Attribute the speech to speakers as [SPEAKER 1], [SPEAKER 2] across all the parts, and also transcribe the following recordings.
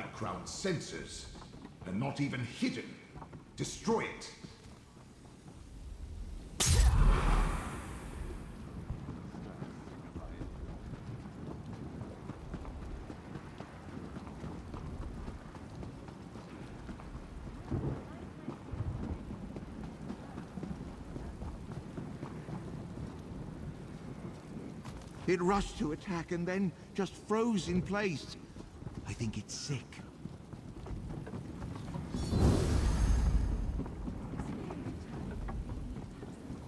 [SPEAKER 1] Blight Crown's sensors. And not even hidden. Destroy it.
[SPEAKER 2] It rushed to attack and then just froze in place. I think it's sick.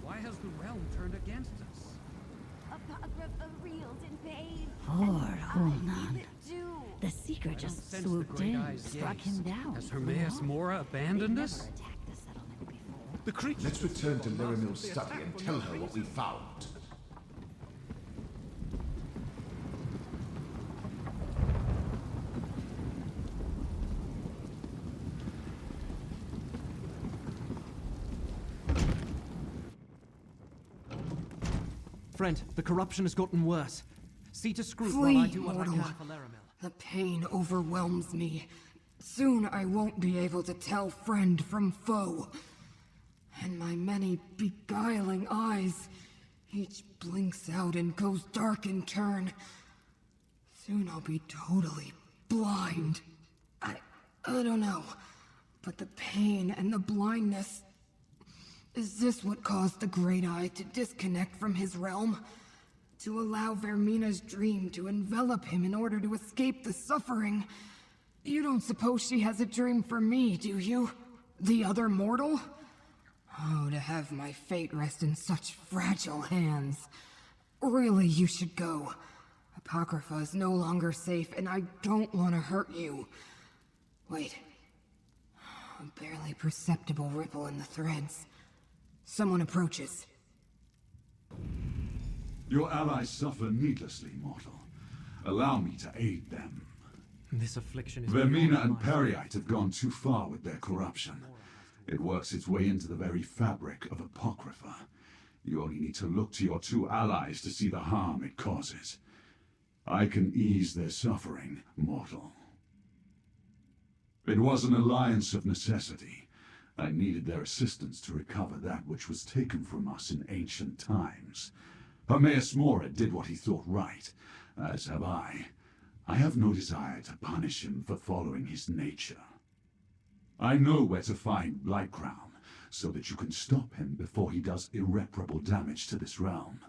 [SPEAKER 3] Why has the realm turned against us?
[SPEAKER 4] Apocrypha reels in pain.
[SPEAKER 5] Poor Overland.
[SPEAKER 4] Do.
[SPEAKER 5] The Seeker
[SPEAKER 3] I
[SPEAKER 5] just
[SPEAKER 3] don't sense the
[SPEAKER 5] swooped
[SPEAKER 3] Great
[SPEAKER 5] in,
[SPEAKER 3] Eye's
[SPEAKER 5] struck
[SPEAKER 3] gaze.
[SPEAKER 5] him down.
[SPEAKER 3] Has Hermaeus Mora abandoned
[SPEAKER 5] They've
[SPEAKER 3] us?
[SPEAKER 5] never attacked the settlement before.
[SPEAKER 2] The creature.
[SPEAKER 1] Let's return to Neramil's study and tell her what we found.
[SPEAKER 3] Friend, the corruption has gotten worse. See to Scroot
[SPEAKER 6] Flee,
[SPEAKER 3] while I do what I
[SPEAKER 6] mortal.
[SPEAKER 3] can for Laramil.
[SPEAKER 6] The pain overwhelms me. Soon I won't be able to tell friend from foe. And my many beguiling eyes, each blinks out and goes dark in turn. Soon I'll be totally blind. I don't know. But the pain and the blindness... Is this what caused the Great Eye to disconnect from his realm? To allow Vermina's dream to envelop him in order to escape the suffering? You don't suppose she has a dream for me, do you? The other mortal? Oh, to have my fate rest in such fragile hands. Really, you should go. Apocrypha is no longer safe, and I don't want to hurt you. Wait. A barely perceptible ripple in the threads. Someone approaches.
[SPEAKER 7] Your allies suffer needlessly, mortal. Allow me to aid them.
[SPEAKER 3] This affliction is...
[SPEAKER 7] Vermina and Periite have gone too far with their corruption. It works its way into the very fabric of Apocrypha. You only need to look to your two allies to see the harm it causes. I can ease their suffering, mortal. It was an alliance of necessity. I needed their assistance to recover that which was taken from us in ancient times. Hermaeus Mora did what he thought right, as have I. I have no desire to punish him for following his nature. I know where to find Blightcrown, so that you can stop him before he does irreparable damage to this realm.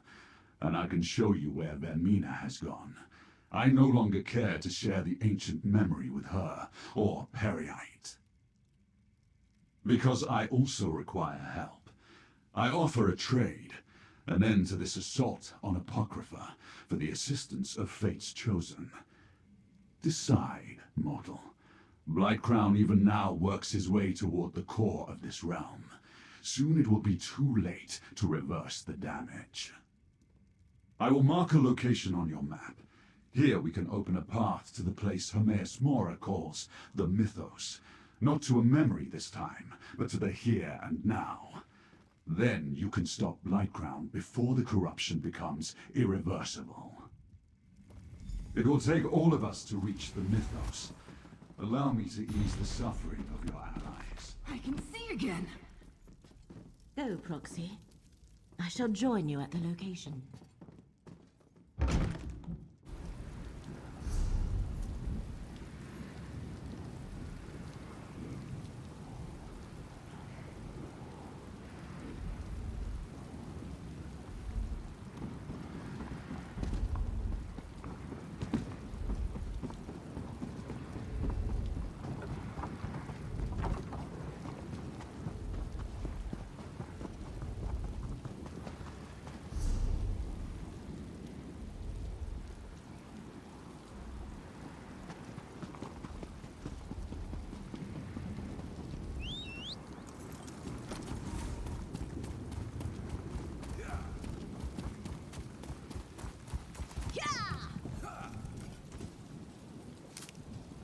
[SPEAKER 7] And I can show you where Vermina has gone. I no longer care to share the ancient memory with her, or Periite. Because I also require help. I offer a trade, an end to this assault on Apocrypha, for the assistance of Fate's Chosen. Decide, mortal. Blightcrown even now works his way toward the core of this realm. Soon it will be too late to reverse the damage. I will mark a location on your map. Here we can open a path to the place Hermaeus Mora calls the Mythos. Not to a memory this time, but to the here and now. Then you can stop Blightcrown before the corruption becomes irreversible. It will take all of us to reach the Mythos. Allow me to ease the suffering of your allies.
[SPEAKER 6] I can see again!
[SPEAKER 5] Go, Proxy. I shall join you at the location.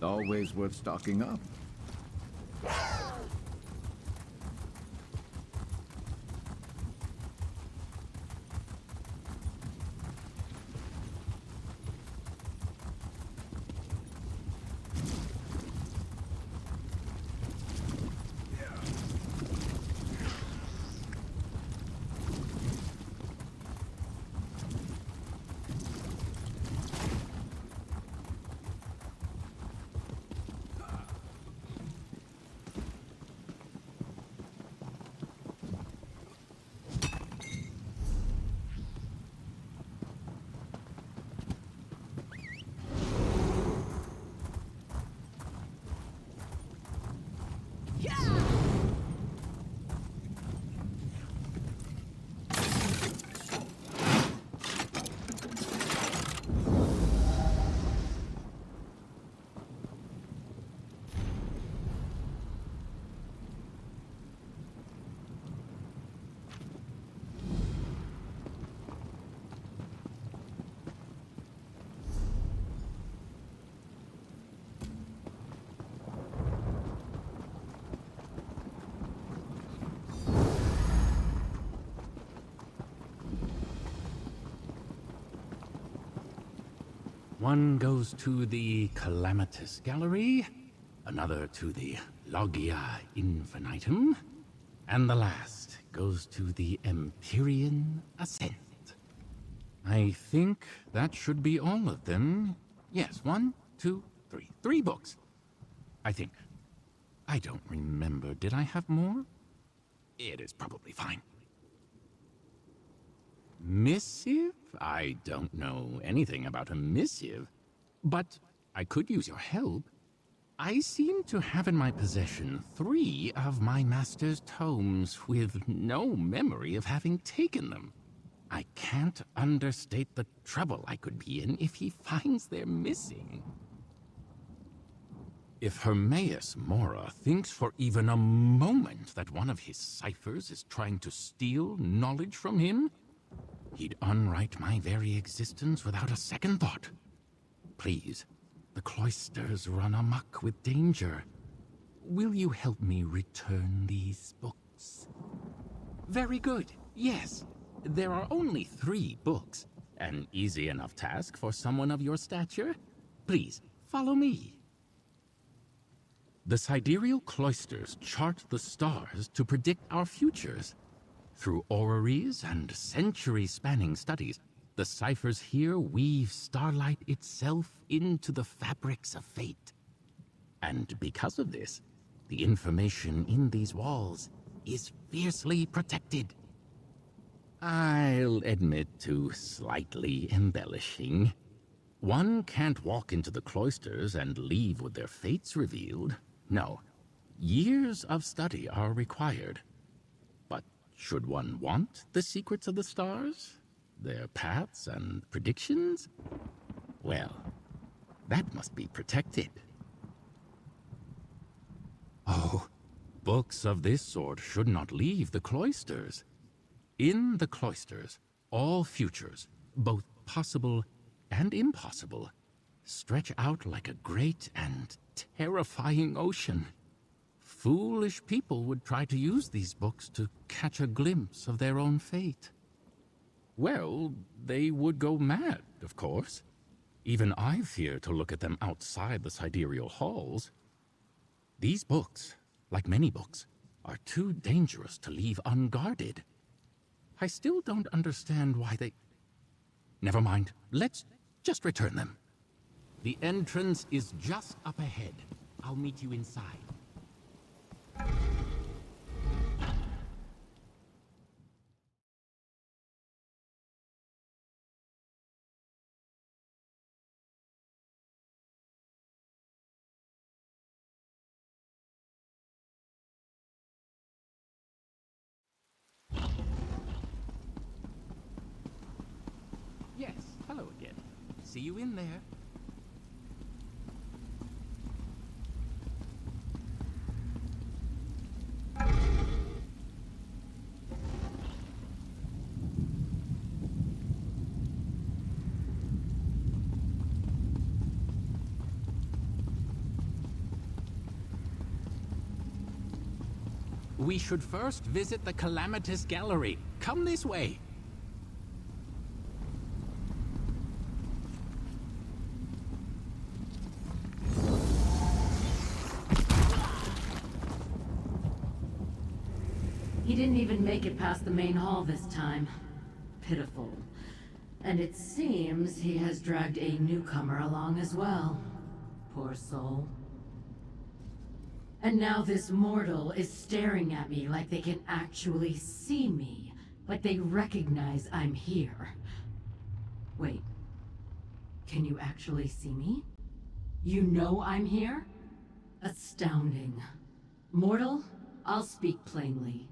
[SPEAKER 8] Always worth stocking up.
[SPEAKER 9] One goes to the Calamitous Gallery, another to the Logia Infinitum, and the last goes to the Empyrean Ascent. I think that should be all of them. Yes, 1, 2, 3. 3 books. I think. I don't remember. Did I have more? It is probably fine. Missive? I don't know anything about a missive, but I could use your help. I seem to have in my possession 3 of my master's tomes with no memory of having taken them. I can't understate the trouble I could be in if he finds they're missing. If Hermaeus Mora thinks for even a moment that one of his ciphers is trying to steal knowledge from him, he'd unwrite my very existence without a second thought. Please, the Cloisters run amok with danger. Will you help me return these books? Very good, yes. There are only 3 books. An easy enough task for someone of your stature. Please, follow me. The Sidereal Cloisters chart the stars to predict our futures. Through orreries and century-spanning studies, the ciphers here weave starlight itself into the fabrics of fate. And because of this, the information in these walls is fiercely protected. I'll admit to slightly embellishing. One can't walk into the Cloisters and leave with their fates revealed. No, years of study are required. But should one want the secrets of the stars? Their paths and predictions? Well, that must be protected. Oh, books of this sort should not leave the Cloisters. In the Cloisters, all futures, both possible and impossible, stretch out like a great and terrifying ocean. Foolish people would try to use these books to catch a glimpse of their own fate. Well, they would go mad, of course. Even I fear to look at them outside the sidereal halls. These books, like many books, are too dangerous to leave unguarded. I still don't understand why they... Never mind, let's just return them. The entrance is just up ahead. I'll meet you inside. Yes, hello again. See you in there. We should first visit the Calamitous Gallery. Come this way.
[SPEAKER 5] He didn't even make it past the main hall this time. Pitiful. And it seems he has dragged a newcomer along as well. Poor soul. And now this mortal is staring at me like they can actually see me. Like they recognize I'm here. Wait. Can you actually see me? You know I'm here? Astounding. Mortal, I'll speak plainly.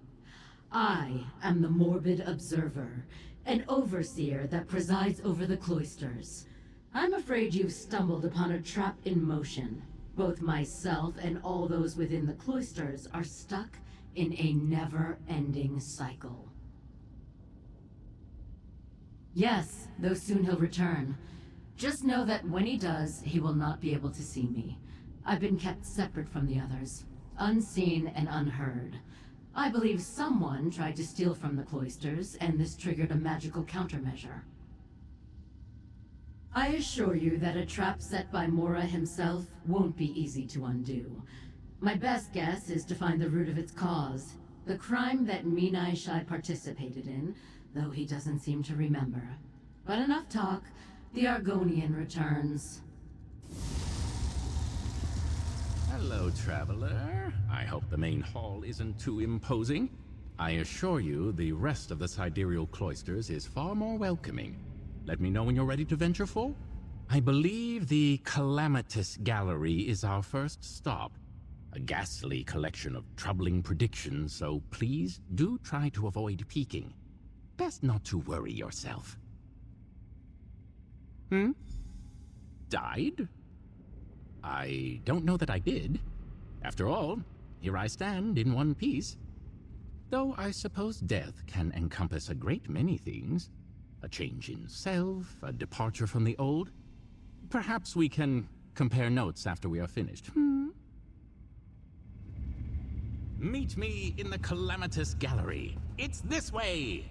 [SPEAKER 5] I am the Morbid Observer, an overseer that presides over the Cloisters. I'm afraid you've stumbled upon a trap in motion. Both myself and all those within the Cloisters are stuck in a never-ending cycle. Yes, though soon he'll return. Just know that when he does, he will not be able to see me. I've been kept separate from the others, unseen and unheard. I believe someone tried to steal from the Cloisters, and this triggered a magical countermeasure. I assure you that a trap set by Mora himself won't be easy to undo. My best guess is to find the root of its cause. The crime that Minai Shai participated in, though he doesn't seem to remember. But enough talk. The Argonian returns.
[SPEAKER 9] Hello, traveler. I hope the main hall isn't too imposing. I assure you, the rest of the Sidereal Cloisters is far more welcoming. Let me know when you're ready to venture forth. I believe the Calamitous Gallery is our first stop. A ghastly collection of troubling predictions, so please do try to avoid peeking. Best not to worry yourself. Died? I don't know that I did. After all, here I stand in one piece. Though I suppose death can encompass a great many things. A change in self, a departure from the old. Perhaps we can compare notes after we are finished. Meet me in the Calamitous Gallery. It's this way!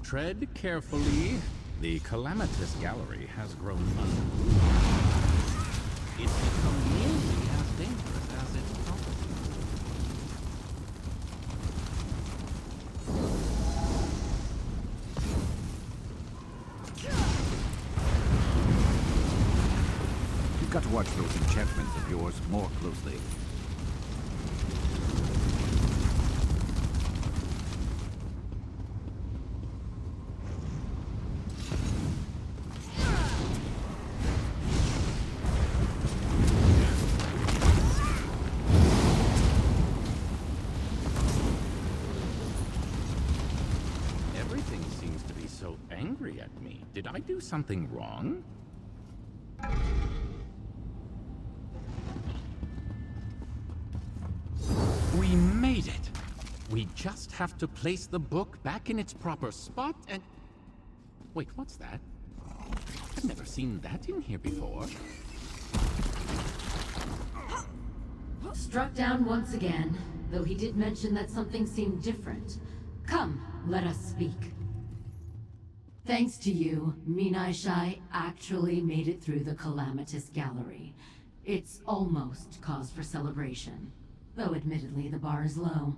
[SPEAKER 9] Tread carefully. The Calamitous Gallery has grown unruly. It's become nearly as dangerous as its property.
[SPEAKER 8] You've got to watch those enchantments of yours more closely.
[SPEAKER 9] Everything seems to be so angry at me. Did I do something wrong? We made it! We just have to place the book back in its proper spot and... Wait, what's that? I've never seen that in here before.
[SPEAKER 5] Struck down once again, though he did mention that something seemed different. Come, let us speak. Thanks to you, Minai Shai actually made it through the Calamitous Gallery. It's almost cause for celebration, though admittedly the bar is low.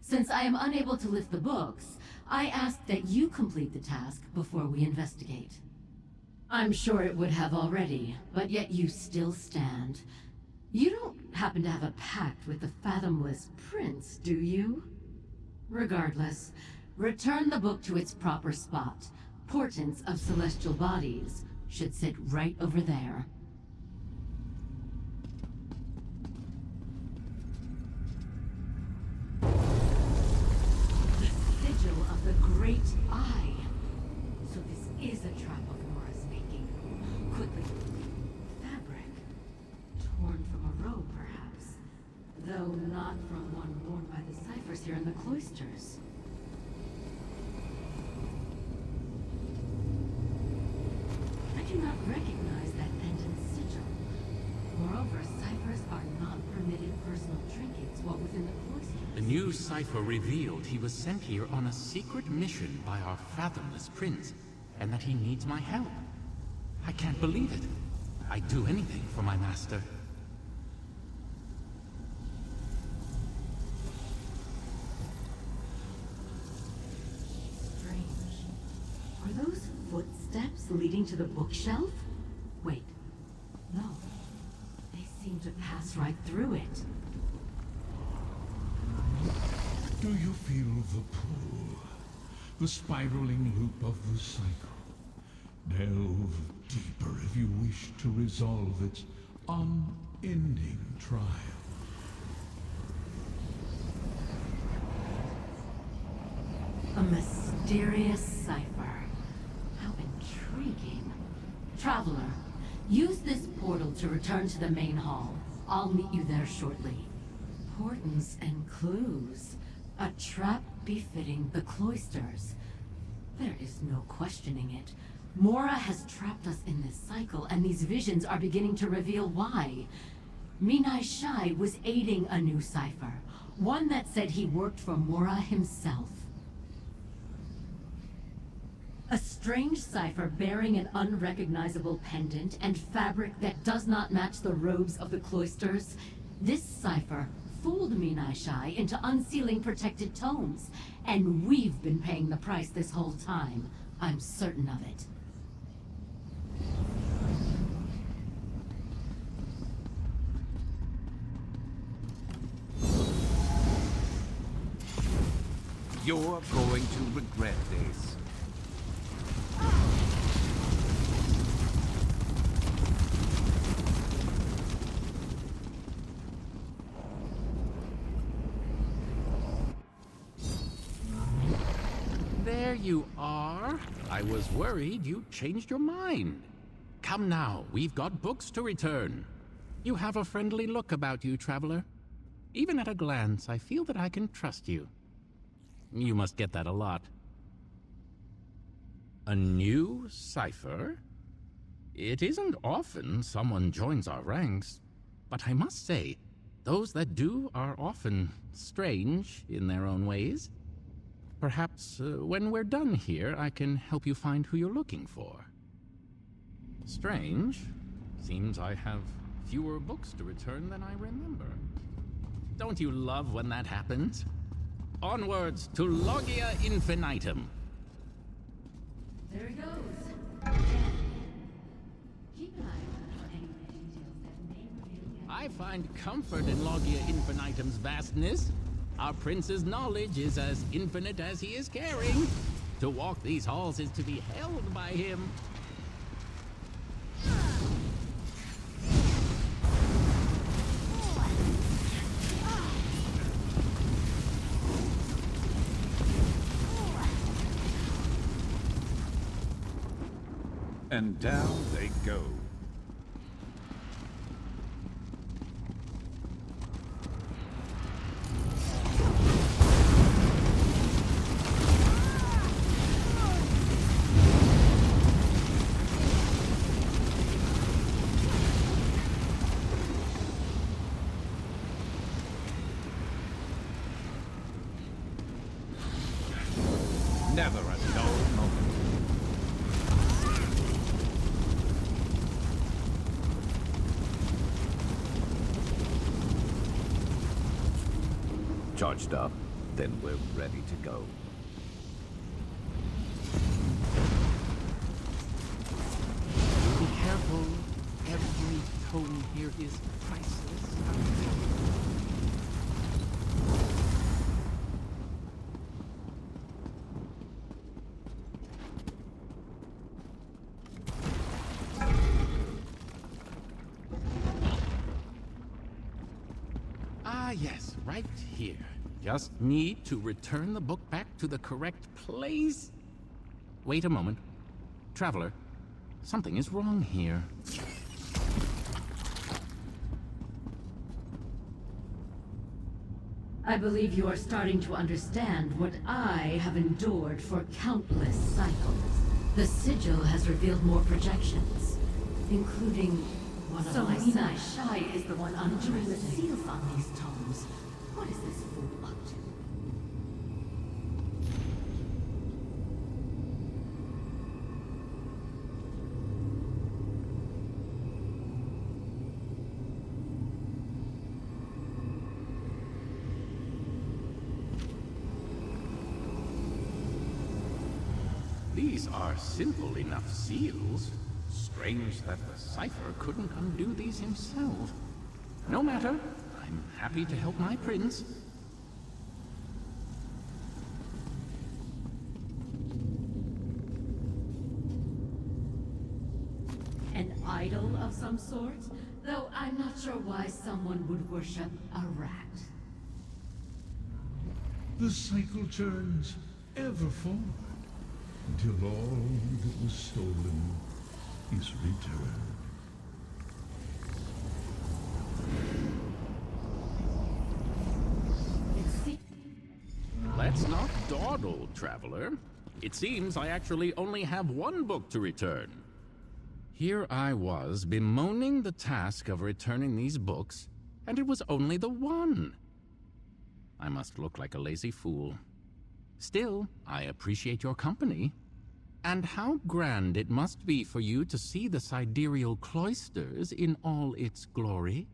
[SPEAKER 5] Since I am unable to lift the books, I ask that you complete the task before we investigate. I'm sure it would have already, but yet you still stand. You don't happen to have a pact with the Fathomless Prince, do you? Regardless, return the book to its proper spot. Portents of celestial bodies should sit right over there. The sigil of the Great Eye. So this is a trap of Mora's making. Quickly. Fabric. Torn from a robe, perhaps. Though not from one worn by the ciphers here in the Cloisters. I do not recognize that pendant sigil. Moreover, ciphers are not permitted personal trinkets while within the Cloisters.
[SPEAKER 9] The new cipher revealed he was sent here on a secret mission by our Fathomless Prince, and that he needs my help. I can't believe it. I'd do anything for my master.
[SPEAKER 5] Strange. Are those footsteps leading to the bookshelf? Wait. No. They seem to pass right through it.
[SPEAKER 1] Do you feel the pull? The spiraling loop of the cycle? Delve deeper if you wish to resolve its unending trial.
[SPEAKER 5] A mysterious cipher. How intriguing. Traveler, use this portal to return to the main hall. I'll meet you there shortly. Portents and clues. A trap befitting the Cloisters. There is no questioning it. Mora has trapped us in this cycle, and these visions are beginning to reveal why. Minai Shai was aiding a new cipher. One that said he worked for Mora himself. A strange cipher bearing an unrecognizable pendant and fabric that does not match the robes of the Cloisters. This cipher fooled Minai Shai into unsealing protected tomes, and we've been paying the price this whole time. I'm certain of it.
[SPEAKER 8] You're going to regret this.
[SPEAKER 9] There you are. I was worried you changed your mind. Come now, we've got books to return. You have a friendly look about you, traveler. Even at a glance, I feel that I can trust you. You must get that a lot. A new cipher? It isn't often someone joins our ranks, but I must say, those that do are often strange in their own ways. Perhaps when we're done here, I can help you find who you're looking for. Strange. Seems I have fewer books to return than I remember. Don't you love when that happens? Onwards to Logia Infinitum.
[SPEAKER 5] There he goes. Keep an eye out for any details that may reveal.
[SPEAKER 9] I find comfort in Logia Infinitum's vastness. Our prince's knowledge is as infinite as he is caring. To walk these halls is to be held by him.
[SPEAKER 8] And down they go. Never a dull moment. Charged up, then we're ready to go.
[SPEAKER 9] Be careful. Every tome here is priceless. Ah, yes, right here. Just need to return the book back to the correct place. Wait a moment. Traveler, something is wrong here.
[SPEAKER 5] I believe you are starting to understand what I have endured for countless cycles. The sigil has revealed more projections, including one of my Minai Shai is the one undoing the seals on these tomes. What is this fool up to?
[SPEAKER 9] These are simple enough seals. Strange that the cipher couldn't undo these himself. No matter. I'm happy to help my prince.
[SPEAKER 5] An idol of some sort? Though I'm not sure why someone would worship a rat.
[SPEAKER 1] The cycle turns ever forward until all that was stolen is returned.
[SPEAKER 9] Let's not dawdle, traveler. It seems I actually only have one book to return. Here I was, bemoaning the task of returning these books, And it was only the one. I must look like a lazy fool. Still, I appreciate your company. And how grand it must be for you to see the Sidereal Cloisters in all its glory.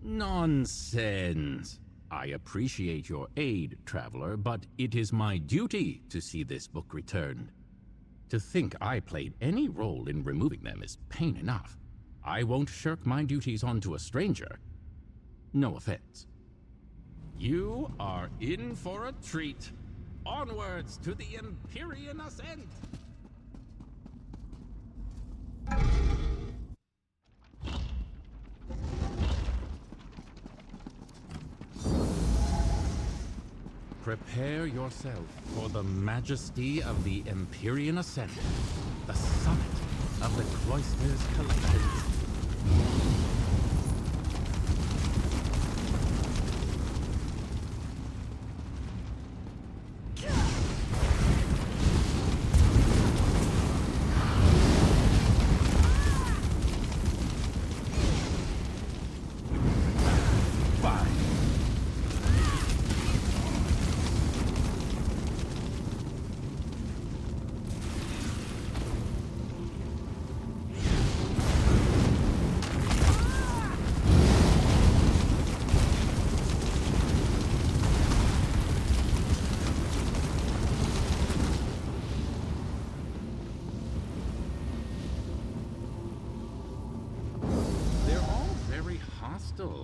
[SPEAKER 9] Nonsense! I appreciate your aid, traveler, but it is my duty to see this book returned. To think I played any role in removing them is pain enough. I won't shirk my duties onto a stranger. No offense. You are in for a treat. Onwards to the Empyrean ascent! Prepare yourself for the majesty of the Empyrean ascent, the summit of the Cloisters collections.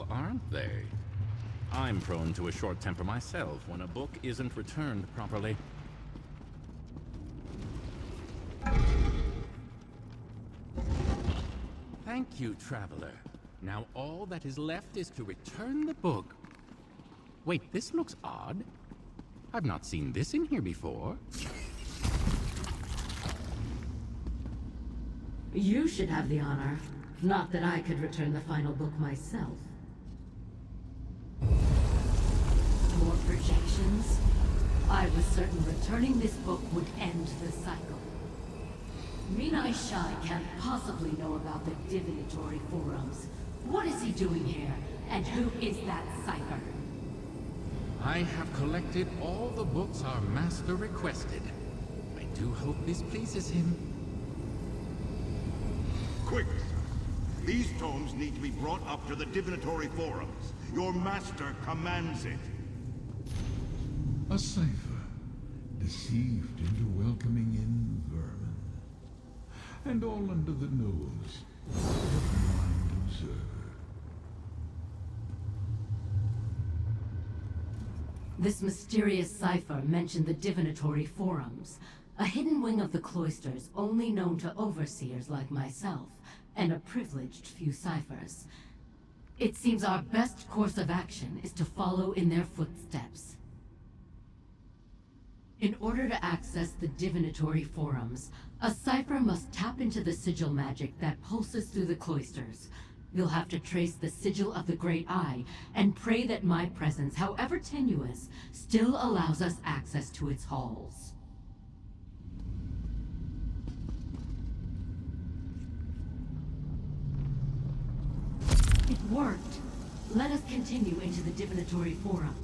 [SPEAKER 9] Aren't they? I'm prone to a short temper myself when a book isn't returned properly. Thank you, traveler. Now all that is left is to return the book. Wait, this looks odd. I've not seen this in here before.
[SPEAKER 5] You should have the honor. Not that I could return the final book myself. More projections? I was certain returning this book would end the cycle. Minai Shai can't possibly know about the divinatory forums. What is he doing here? And who is that cipher?
[SPEAKER 9] I have collected all the books our master requested. I do hope this pleases him.
[SPEAKER 2] Quick! These tomes need to be brought up to the divinatory forums. Your master commands it.
[SPEAKER 1] A cipher, deceived into welcoming in vermin. And all under the nose of the blind observer.
[SPEAKER 5] This mysterious cipher mentioned the divinatory forums, a hidden wing of the Cloisters only known to overseers like myself, and a privileged few ciphers. It seems our best course of action is to follow in their footsteps. In order to access the divinatory forums, a cipher must tap into the sigil magic that pulses through the Cloisters. You'll have to trace the sigil of the Great Eye and pray that my presence, however tenuous, still allows us access to its halls. It worked. Let us continue into the divinatory forum.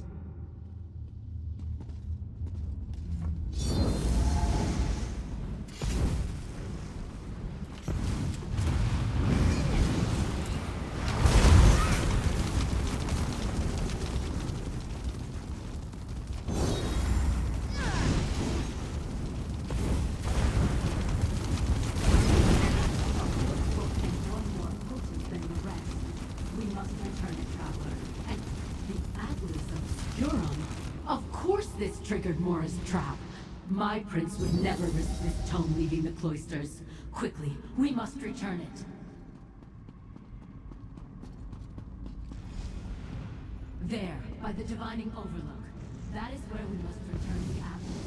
[SPEAKER 5] Triggered Mora's trap. My prince would never risk this tome leaving the Cloisters. Quickly, we must return it. There, by the divining overlook. That is where we must return the apple.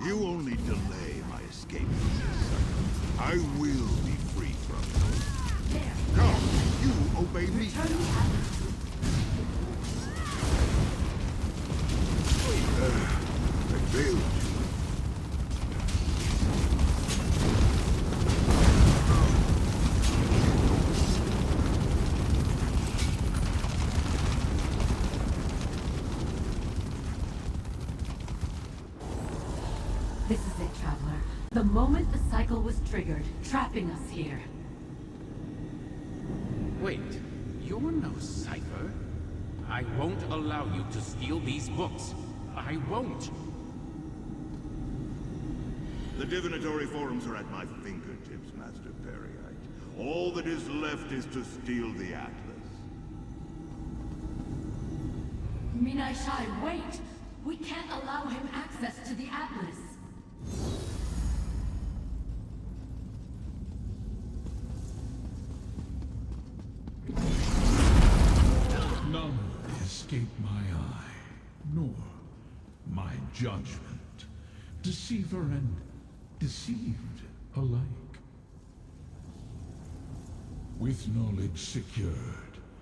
[SPEAKER 2] You only delay my escape from this cycle. I will be free from you.
[SPEAKER 5] There.
[SPEAKER 2] Come, you obey me.
[SPEAKER 5] Return the apple.
[SPEAKER 2] I failed.
[SPEAKER 5] moment the cycle was triggered, trapping us here.
[SPEAKER 9] Wait, you're no cipher. I won't allow you to steal these books. I won't.
[SPEAKER 2] The divinatory forums are at my fingertips, Master Periite. All that is left is to steal the Atlas.
[SPEAKER 5] Minai Shai, wait! We can't allow him access to the Atlas.
[SPEAKER 1] None escape my eye, nor my judgment. Deceiver and deceived alike. With knowledge secured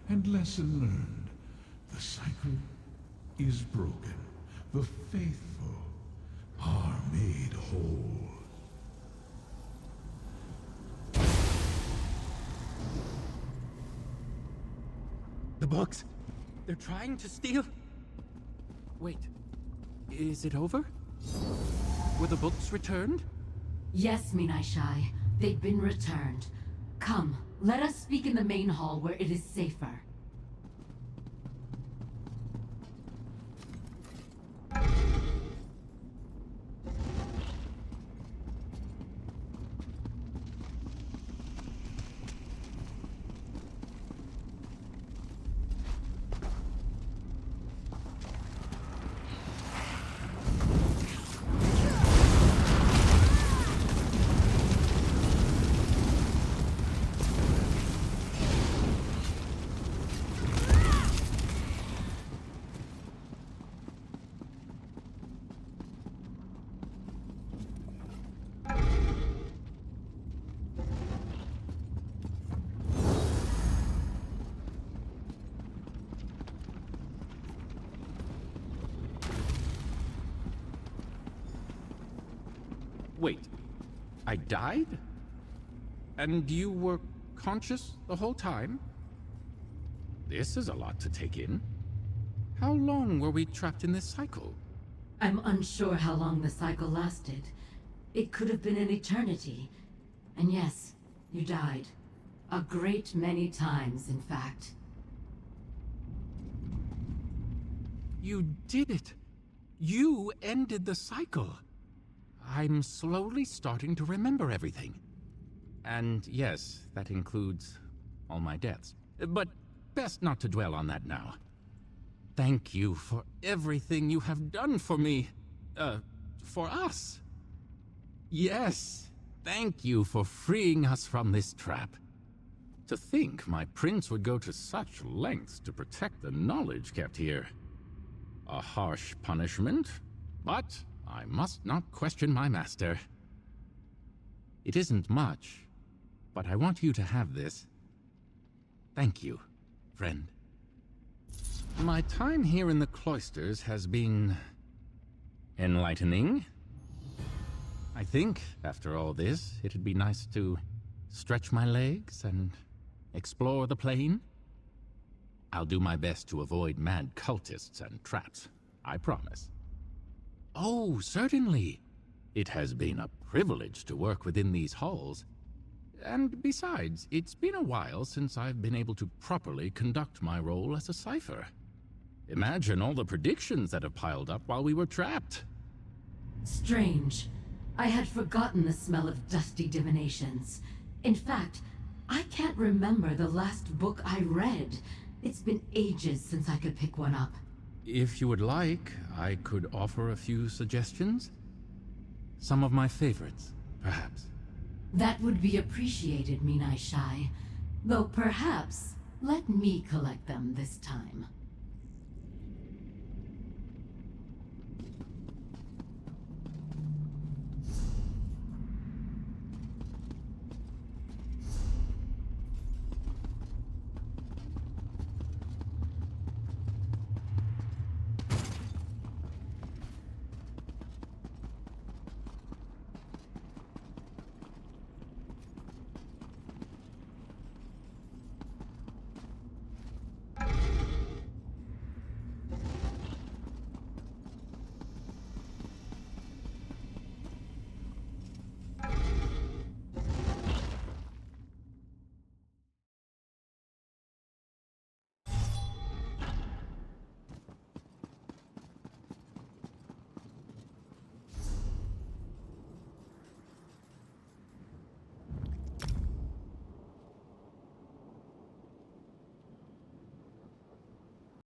[SPEAKER 1] and lesson learned, the cycle is broken. The faithful are made whole.
[SPEAKER 9] The books! They're trying to steal... Wait, is it over? Were the books returned?
[SPEAKER 5] Yes, Minai Shai. They've been returned. Come, let us speak in the main hall where it is safer.
[SPEAKER 9] Wait, I died? And you were conscious the whole time? This is a lot to take in. How long were we trapped in this cycle?
[SPEAKER 5] I'm unsure how long the cycle lasted. It could have been an eternity. And yes, you died. A great many times, in fact.
[SPEAKER 9] You did it! You ended the cycle! I'm slowly starting to remember everything. And yes, that includes all my deaths. But best not to dwell on that now. Thank you for everything you have done for me. For us. Yes, thank you for freeing us from this trap. To think my prince would go to such lengths to protect the knowledge kept here. A harsh punishment, but I must not question my master. It isn't much, but I want you to have this. Thank you, friend. My time here in the Cloisters has been enlightening. I think, after all this, it'd be nice to stretch my legs and explore the plane. I'll do my best to avoid mad cultists and traps, I promise. Oh, certainly. It has been a privilege to work within these halls. And besides, it's been a while since I've been able to properly conduct my role as a cipher. Imagine all the predictions that have piled up while we were trapped.
[SPEAKER 5] Strange. I had forgotten the smell of dusty divinations. In fact, I can't remember the last book I read. It's been ages since I could pick one up.
[SPEAKER 9] If you would like, I could offer a few suggestions. Some of my favorites, perhaps.
[SPEAKER 5] That would be appreciated, Minai Shai. Though perhaps, let me collect them this time.